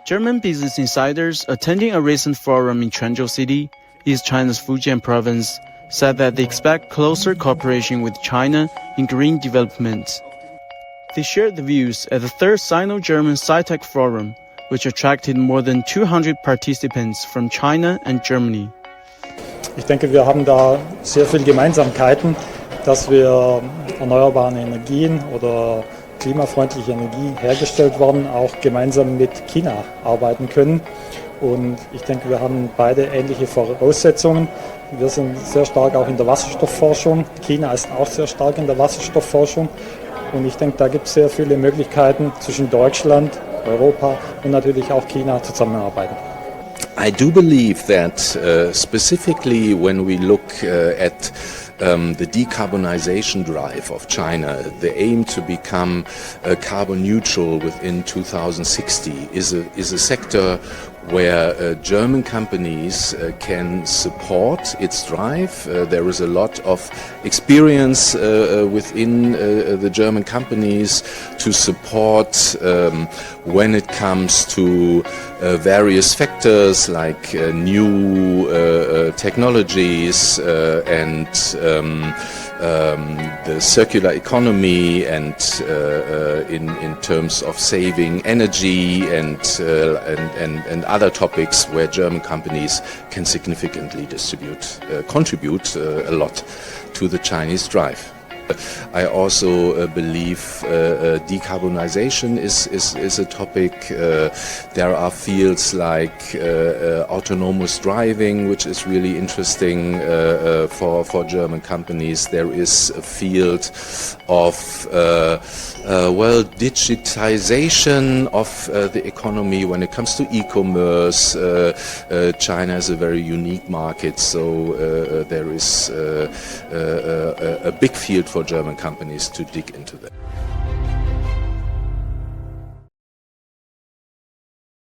German business insiders attending a recent forum in Quanzhou City, East China's Fujian province, said that they expect closer cooperation with China in green development. They shared the views at the third Sino-German Sci-Tech Forum, which attracted more than 200 participants from China and Germany. Ich denke, wir haben da sehr viele Gemeinsamkeiten, dass wir erneuerbare Energien oder klimafreundliche Energie hergestellt worden, auch gemeinsam mit China arbeiten können. Und ich denke, wir haben beide ähnliche Voraussetzungen. Wir sind sehr stark auch in der Wasserstoffforschung. China ist auch sehr stark in der Wasserstoffforschung. Und ich denke, da gibt es sehr viele Möglichkeiten zwischen Deutschland, Europa und natürlich auch China zusammenarbeiten. I do believe that specifically when we look at the decarbonization drive of China, the aim to become carbon neutral within 2060 is a sector where German companies can support its drive. There is a lot of experience within the German companies to support when it comes to various factors like new technologies and the circular economy and in terms of saving energy and other topics where German companies can significantly contribute a lot to the Chinese drive. I also believe decarbonization is a topic. There are fields like autonomous driving, which is really interesting for German companies. There is a field of digitization of the economy when it comes to e-commerce. China is a very unique market, so there is a big field for German companies to dig into that.